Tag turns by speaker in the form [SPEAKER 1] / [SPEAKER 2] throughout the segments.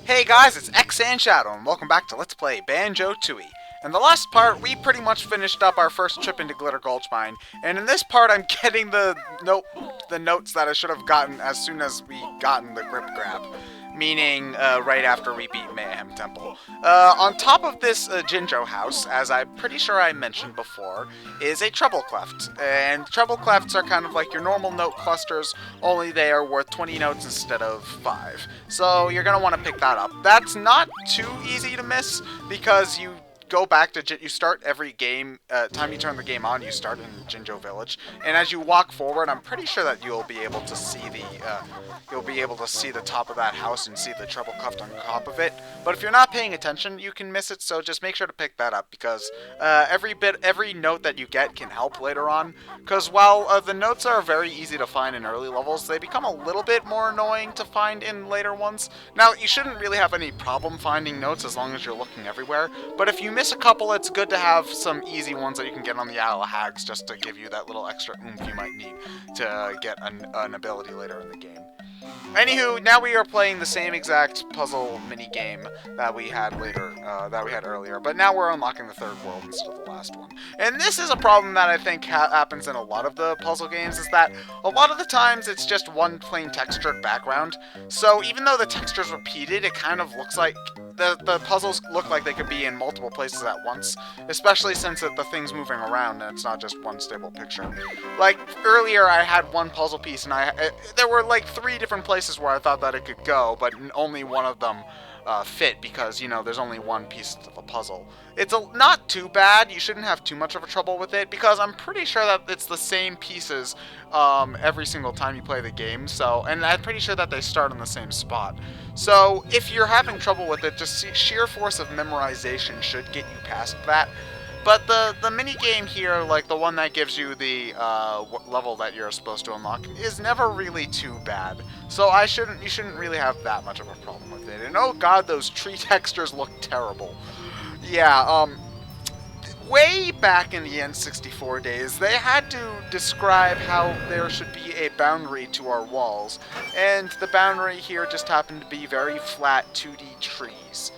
[SPEAKER 1] Hey guys, it's ExandShadow, and welcome back to Let's Play Banjo-Tooie. In the last part, we pretty much finished up our first trip into Glitter Gulch Mine, and in this part I'm getting the notes that I should have gotten as soon as we gotten the grip grab. Meaning, right after we beat Mayhem Temple. On top of this Jinjo house, as I'm pretty sure I mentioned before, is a treble cleft. And treble clefts are kind of like your normal note clusters, only they are worth 20 notes instead of 5. So you're going to want to pick that up. That's not too easy to miss, because you go back to you start every game. Time you turn the game on, you start in Jinjo Village, and as you walk forward, I'm pretty sure that you'll be able to see the top of that house and see the treble cleft on top of it. But if you're not paying attention, you can miss it. So just make sure to pick that up, because every note that you get can help later on. Because while the notes are very easy to find in early levels, they become a little bit more annoying to find in later ones. Now, you shouldn't really have any problem finding notes as long as you're looking everywhere. But if you miss a couple, it's good to have some easy ones that you can get on the Isle of Hags, just to give you that little extra oomph you might need to get an ability later in the game. Anywho, now we are playing the same exact puzzle mini game that we had earlier, but now we're unlocking the third world instead of the last one. And this is a problem that I think happens in a lot of the puzzle games, is that a lot of the times it's just one plain textured background. So even though the texture's repeated, it kind of looks like the puzzles look like they could be in multiple places at once, especially since the thing's moving around and it's not just one stable picture. Like, earlier I had one puzzle piece and there were like 3 different places where I thought that it could go, but only one of them fit, because, you know, there's only one piece to the puzzle. It's not too bad. You shouldn't have too much of a trouble with it, because I'm pretty sure that it's the same pieces every single time you play the game. So, and I'm pretty sure that they start on the same spot. So if you're having trouble with it, just sheer force of memorization should get you past that. But the mini game here, like the one that gives you the level that you're supposed to unlock, is never really too bad. So you shouldn't really have that much of a problem with it. And oh god, those tree textures look terrible. Yeah, way back in the N64 days, they had to describe how there should be a boundary to our walls, and the boundary here just happened to be very flat 2D trees.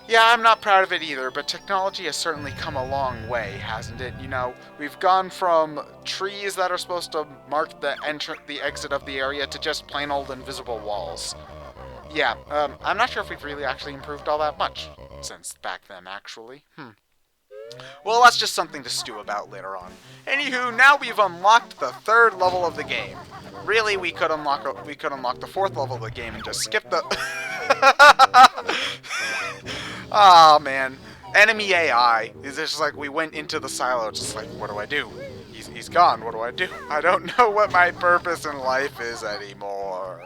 [SPEAKER 1] Yeah, I'm not proud of it either, but technology has certainly come a long way, hasn't it? You know, we've gone from trees that are supposed to mark the exit of the area to just plain old invisible walls. Yeah, I'm not sure if we've really actually improved all that much since back then, actually. Well, that's just something to stew about later on. Anywho, now we've unlocked the 3rd level of the game. Really, we could unlock the 4th level of the game and just skip the... Oh man, enemy AI is just like, we went into the silo, just like, what do I do? He's gone, what do I do? I don't know what my purpose in life is anymore.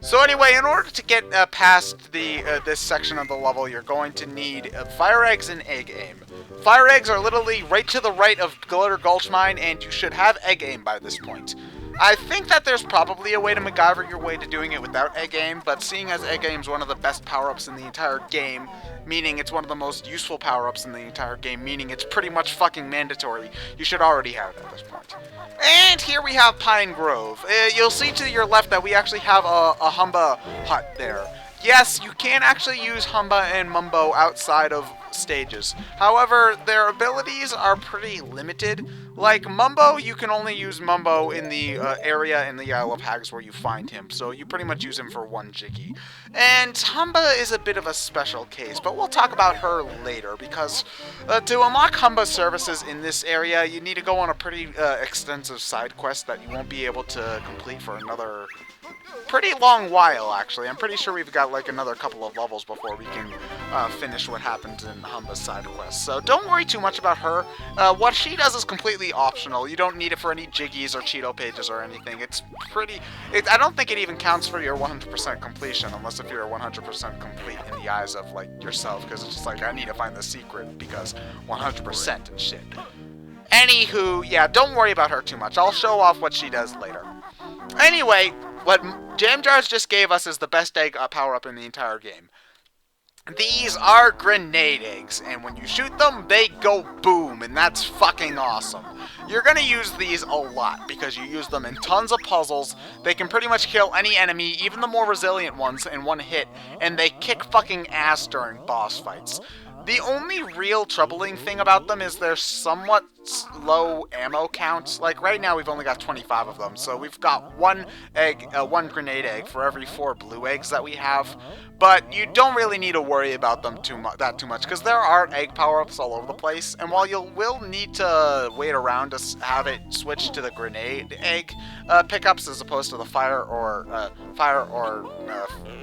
[SPEAKER 1] So anyway, in order to get past this section of the level, you're going to need fire eggs and egg aim. Fire eggs are literally right to the right of Glitter Gulch Mine, and you should have egg aim by this point. I think that there's probably a way to MacGyver your way to doing it without egg aim, but seeing as egg aim is one of the best power-ups in the entire game, meaning it's one of the most useful power-ups in the entire game, meaning it's pretty much fucking mandatory, you should already have it at this point. And here we have Pine Grove. You'll see to your left that we actually have a Humba hut there. Yes, you can actually use Humba and Mumbo outside of stages. However, their abilities are pretty limited. Like Mumbo, you can only use Mumbo in the area in the Isle of Hags where you find him, so you pretty much use him for one Jiggy. And Humba is a bit of a special case, but we'll talk about her later, because to unlock Humba's services in this area, you need to go on a pretty extensive side quest that you won't be able to complete for another pretty long while, actually. I'm pretty sure we've got like another couple of levels before we can finish what happens in Humba's side quest. So don't worry too much about her. What she does is completely optional. You don't need it for any Jiggies or Cheeto pages or anything. It's pretty... I don't think it even counts for your 100% completion, unless if you're 100% complete in the eyes of like yourself, because it's just like, I need to find the secret because 100% and shit. Anywho, yeah, don't worry about her too much. I'll show off what she does later. Anyway, what Jam Jars just gave us is the best egg power-up in the entire game. These are grenade eggs, and when you shoot them, they go boom, and that's fucking awesome. You're gonna use these a lot, because you use them in tons of puzzles. They can pretty much kill any enemy, even the more resilient ones, in one hit, and they kick fucking ass during boss fights. The only real troubling thing about them is they're somewhat low ammo counts. Like right now we've only got 25 of them, so we've got one grenade egg for every 4 blue eggs that we have. But you don't really need to worry about them too much, because there are egg power-ups all over the place. And while you will need to wait around to have it switch to the grenade egg pickups as opposed to the fire or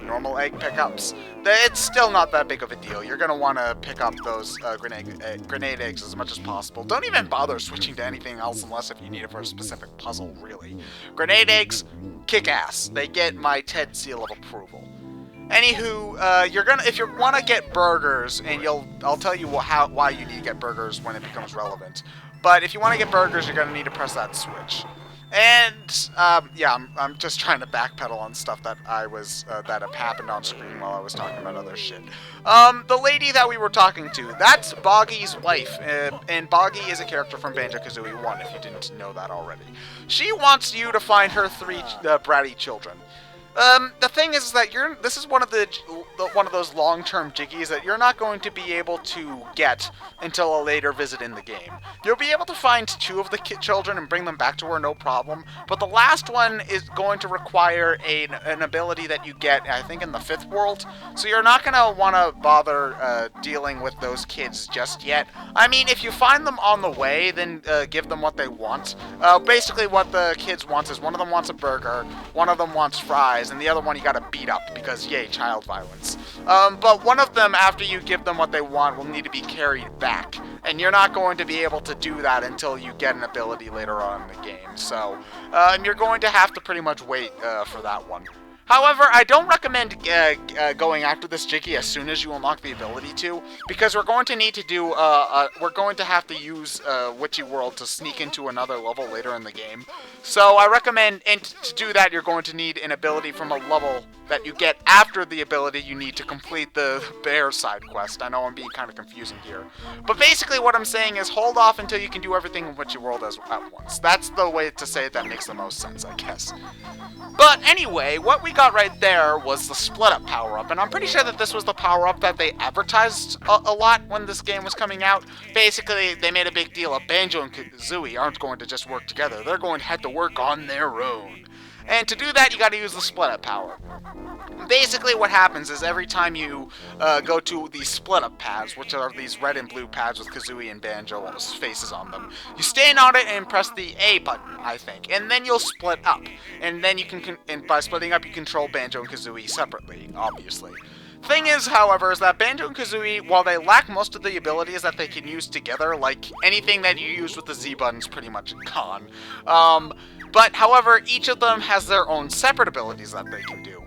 [SPEAKER 1] normal egg pickups, it's still not that big of a deal. You're gonna want to pick up those grenade eggs as much as possible. Don't even bother switching to anything else unless if you need it for a specific puzzle, really. Grenade eggs kick ass. They get my TED seal of approval. Anywho, if you want to get burgers, and I'll tell you why you need to get burgers when it becomes relevant. But if you want to get burgers, you're gonna need to press that switch. And yeah, I'm just trying to backpedal on stuff that that have happened on screen while I was talking about other shit. The lady that we were talking to, that's Boggy's wife, and Boggy is a character from Banjo-Kazooie 1, if you didn't know that already. She wants you to find her 3 bratty children. The thing is that this is one of those long-term jiggies that you're not going to be able to get until a later visit in the game. You'll be able to find 2 of the children and bring them back to her, no problem, but the last one is going to require an ability that you get, I think, in the 5th world, so you're not going to want to bother dealing with those kids just yet. I mean, if you find them on the way, then give them what they want. Basically what the kids want is one of them wants a burger, one of them wants fries, and the other one you gotta beat up, because yay, child violence. But one of them, after you give them what they want, will need to be carried back, and you're not going to be able to do that until you get an ability later on in the game, so you're going to have to pretty much wait for that one. However, I don't recommend going after this Jiggy as soon as you unlock the ability to, because we're going to need to do, we're going to have to use Witchyworld to sneak into another level later in the game. So I recommend, and to do that, you're going to need an ability from a level that you get after the ability you need to complete the bear side quest. I know I'm being kind of confusing here. But basically what I'm saying is hold off until you can do everything in Witchyworld at once. That's the way to say it that makes the most sense, I guess. But anyway, what we got right there was the split-up power-up, and I'm pretty sure that this was the power-up that they advertised a lot when this game was coming out. Basically, they made a big deal of Banjo and Kazooie aren't going to just work together, they're going to have to work on their own. And to do that, you gotta use the split-up power. Basically, what happens is every time you go to these split-up pads, which are these red and blue pads with Kazooie and Banjo faces on them, you stand on it and press the A button, I think, and then you'll split up. And then you can, and by splitting up, you control Banjo and Kazooie separately, obviously. Thing is, however, is that Banjo and Kazooie, while they lack most of the abilities that they can use together, like anything that you use with the Z button's pretty much gone. But, however, each of them has their own separate abilities that they can do.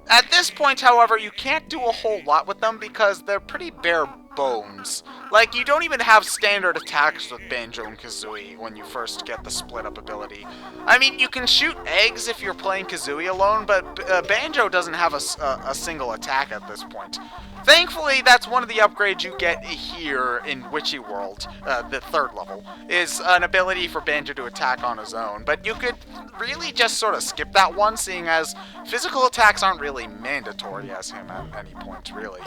[SPEAKER 1] At this point, however, you can't do a whole lot with them because they're pretty bare bones. Like, you don't even have standard attacks with Banjo and Kazooie when you first get the split-up ability. I mean, you can shoot eggs if you're playing Kazooie alone, but Banjo doesn't have a single attack at this point. Thankfully, that's one of the upgrades you get here in Witchyworld, the 3rd level, is an ability for Banjo to attack on his own. But you could really just sort of skip that one, seeing as physical attacks aren't really mandatory as him at any point, really.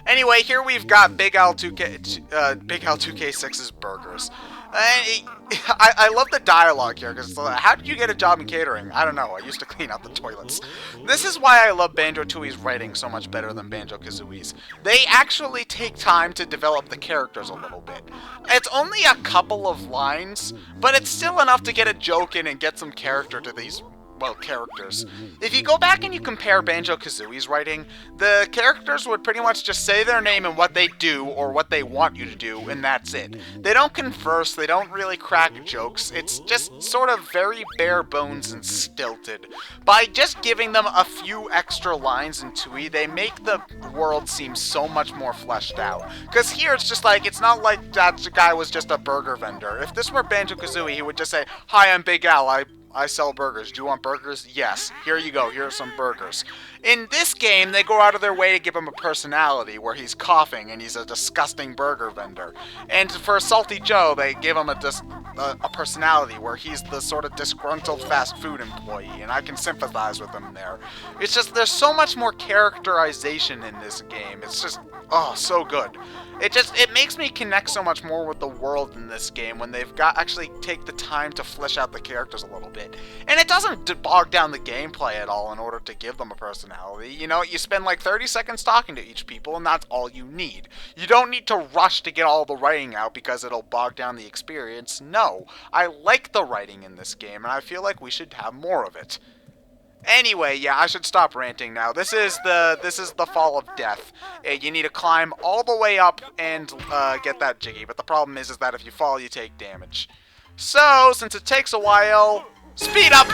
[SPEAKER 1] Anyway, here we've got Big Al 2K6's burgers. I love the dialogue here, because how did you get a job in catering? I don't know, I used to clean out the toilets. This is why I love Banjo-Tooie's writing so much better than Banjo-Kazooie's. They actually take time to develop the characters a little bit. It's only a couple of lines, but it's still enough to get a joke in and get some character to these, well, characters. If you go back and you compare Banjo-Kazooie's writing, the characters would pretty much just say their name and what they do or what they want you to do, and that's it. They don't converse, they don't really crack jokes, it's just sort of very bare bones and stilted. By just giving them a few extra lines in Tooie, they make the world seem so much more fleshed out. Because here it's just like, it's not like that guy was just a burger vendor. If this were Banjo-Kazooie, he would just say, "Hi, I'm Big Al, I sell burgers. Do you want burgers? Yes. Here you go. Here are some burgers." In this game, they go out of their way to give him a personality, where he's coughing and he's a disgusting burger vendor. And for Salty Joe, they give him a personality where he's the sort of disgruntled fast food employee, and I can sympathize with him there. It's just, there's so much more characterization in this game. It's just, oh, so good. It makes me connect so much more with the world in this game when they've got actually take the time to flesh out the characters a little bit. And it doesn't bog down the gameplay at all in order to give them a personality. You know, you spend like 30 seconds talking to each people, and that's all you need. You don't need to rush to get all the writing out because it'll bog down the experience. No, I like the writing in this game, and I feel like we should have more of it. Anyway, yeah, I should stop ranting now. This is the fall of death. You need to climb all the way up and get that jiggy. But the problem is that if you fall, you take damage. So, since it takes a while, speed up!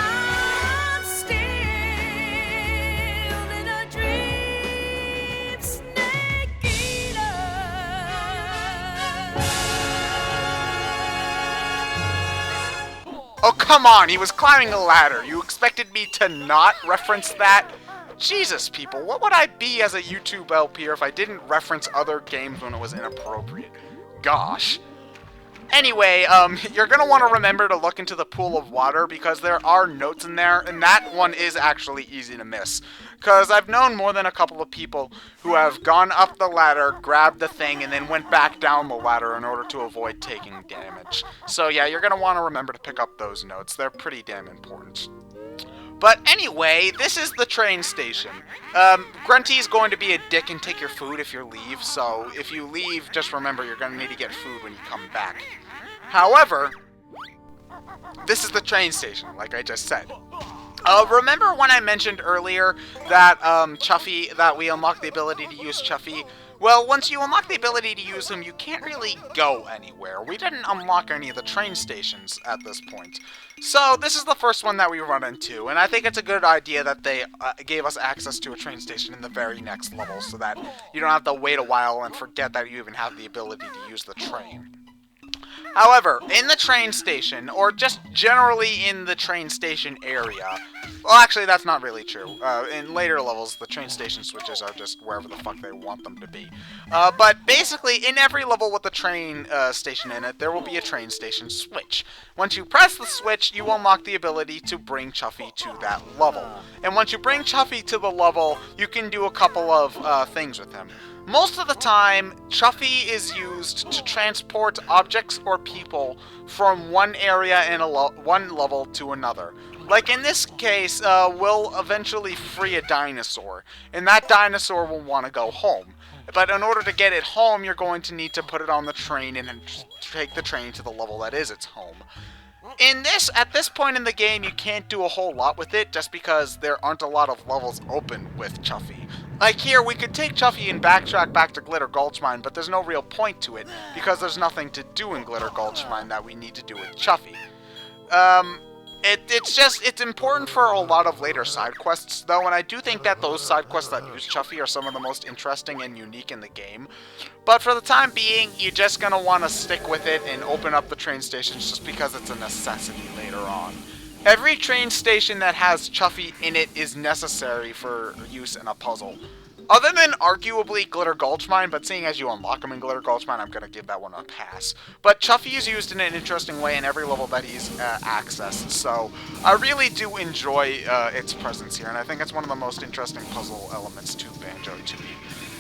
[SPEAKER 1] Oh, come on, he was climbing a ladder. You expected me to not reference that? Jesus, people, what would I be as a YouTube LPer if I didn't reference other games when it was inappropriate? Gosh. Anyway, you're going to want to remember to look into the pool of water because there are notes in there, and that one is actually easy to miss. Because I've known more than a couple of people who have gone up the ladder, grabbed the thing, and then went back down the ladder in order to avoid taking damage. So yeah, you're going to want to remember to pick up those notes. They're pretty damn important. But anyway, this is the train station. Grunty's going to be a dick and take your food if you leave, so if you leave, just remember you're going to need to get food when you come back. However, this is the train station, like I just said. Remember when I mentioned earlier that Chuffy, that we unlocked the ability to use Chuffy? Well, once you unlock the ability to use him, you can't really go anywhere. We didn't unlock any of the train stations at this point. So, this is the first one that we run into, and I think it's a good idea that they gave us access to a train station in the very next level, so that you don't have to wait a while and forget that you even have the ability to use the train. However, in the train station, or just generally in the train station area, well, actually, that's not really true. In later levels, the train station switches are just wherever the fuck they want them to be. But basically, in every level with the train station in it, there will be a train station switch. Once you press the switch, you unlock the ability to bring Chuffy to that level. And once you bring Chuffy to the level, you can do a couple of things with him. Most of the time, Chuffy is used to transport objects or people from one area in one level to another. Like in this case, we'll eventually free a dinosaur, and that dinosaur will want to go home. But in order to get it home, you're going to need to put it on the train and then take the train to the level that is its home. At this point in the game, you can't do a whole lot with it just because there aren't a lot of levels open with Chuffy. Like here, we could take Chuffy and backtrack back to Glitter Gulch Mine, but there's no real point to it because there's nothing to do in Glitter Gulch Mine that we need to do with Chuffy. It's important for a lot of later side quests, though, and I do think that those side quests that use Chuffy are some of the most interesting and unique in the game. But for the time being, you're just gonna want to stick with it and open up the train stations just because it's a necessity later on. Every train station that has Chuffy in it is necessary for use in a puzzle. Other than arguably Glitter Gulch Mine, but seeing as you unlock him in Glitter Gulch Mine, I'm going to give that one a pass. But Chuffy is used in an interesting way in every level that he's accessed, so I really do enjoy its presence here, and I think it's one of the most interesting puzzle elements to Banjo-Tooie.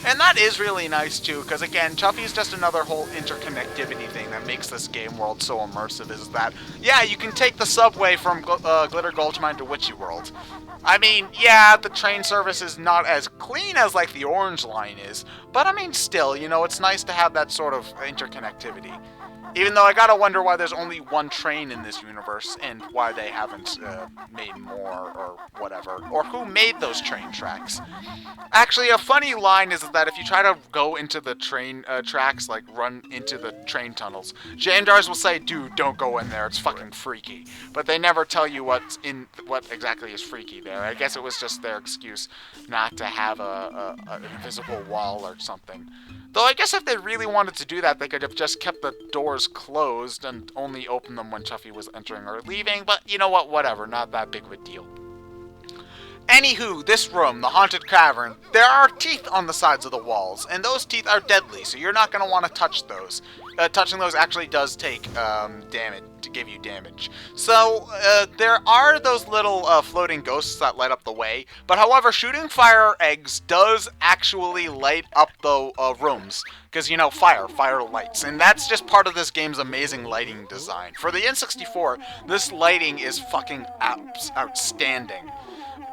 [SPEAKER 1] And that is really nice too, because again, Chuffy is just another whole interconnectivity thing that makes this game world so immersive, is that, yeah, you can take the subway from Glitter Gulch Mine to Witchyworld. I mean, yeah, the train service is not as clean as, like, the Orange Line is, but I mean, still, you know, it's nice to have that sort of interconnectivity. Even though I gotta wonder why there's only one train in this universe, and why they haven't made more, or whatever. Or who made those train tracks. Actually, a funny line is that if you try to go into the train tracks, like run into the train tunnels, Jandars will say, dude, don't go in there, it's fucking freaky. But they never tell you what exactly is freaky there. I guess it was just their excuse not to have an invisible wall or something. Though I guess if they really wanted to do that, they could have just kept the doors closed and only opened them when Chuffy was entering or leaving, but you know what, whatever, not that big of a deal. Anywho, this room, the haunted cavern, there are teeth on the sides of the walls, and those teeth are deadly, so you're not going to want to touch those. Touching those actually does take damage, to give you damage. So, there are those little floating ghosts that light up the way, but however, shooting fire eggs does actually light up the rooms. Because, you know, fire lights, and that's just part of this game's amazing lighting design. For the N64, this lighting is fucking outstanding.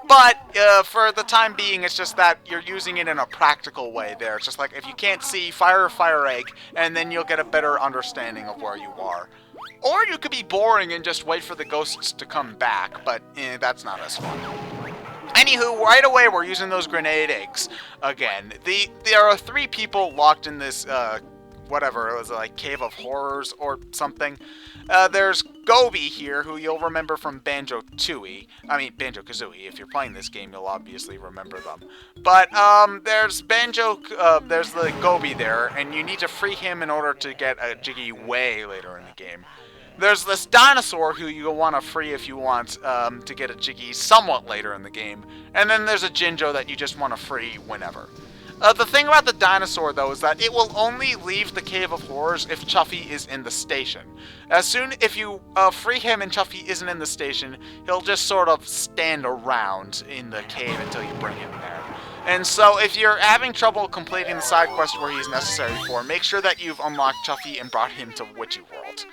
[SPEAKER 1] But, for the time being, it's just that you're using it in a practical way there. It's just like, if you can't see, fire a fire egg, and then you'll get a better understanding of where you are. Or you could be boring and just wait for the ghosts to come back, but that's not as fun. Anywho, right away we're using those grenade eggs again. There are 3 people locked in this, whatever, it was like Cave of Horrors or something. There's Gobi here, who you'll remember from Banjo-Tooie. I mean, Banjo-Kazooie. If you're playing this game, you'll obviously remember them. But, there's there's the Gobi there, and you need to free him in order to get a Jiggy way later in the game. There's this dinosaur who you'll want to free if you want to get a Jiggy somewhat later in the game. And then there's a Jinjo that you just want to free whenever. The thing about the dinosaur, though, is that it will only leave the Cave of Horrors if Chuffy is in the station. If you free him and Chuffy isn't in the station, he'll just sort of stand around in the cave until you bring him there. And so, if you're having trouble completing the side quest where he's necessary for, make sure that you've unlocked Chuffy and brought him to Witchyworld.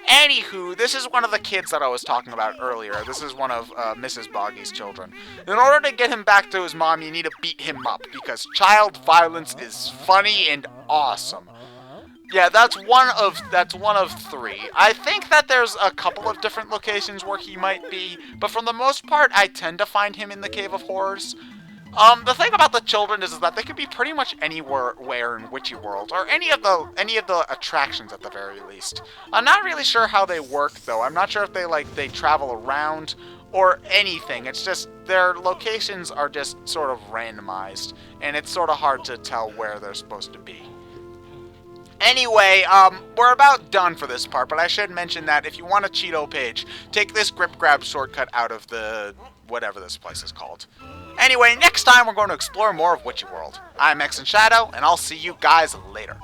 [SPEAKER 1] Anywho, this is one of the kids that I was talking about earlier. This is one of Mrs. Boggy's children. In order to get him back to his mom, you need to beat him up, because child violence is funny and awesome. Yeah, that's one of 3. I think that there's a couple of different locations where he might be, but for the most part, I tend to find him in the Cave of Horrors. The thing about the children is that they could be pretty much anywhere in Witchyworld, or any of the attractions at the very least. I'm not really sure how they work, though. I'm not sure if they travel around or anything. It's just their locations are just sort of randomized, and it's sort of hard to tell where they're supposed to be. Anyway, we're about done for this part, but I should mention that if you want a Cheeto page, take this grip grab shortcut out of the whatever this place is called. Anyway, next time we're going to explore more of Witchyworld. I'm ExandShadow, and I'll see you guys later.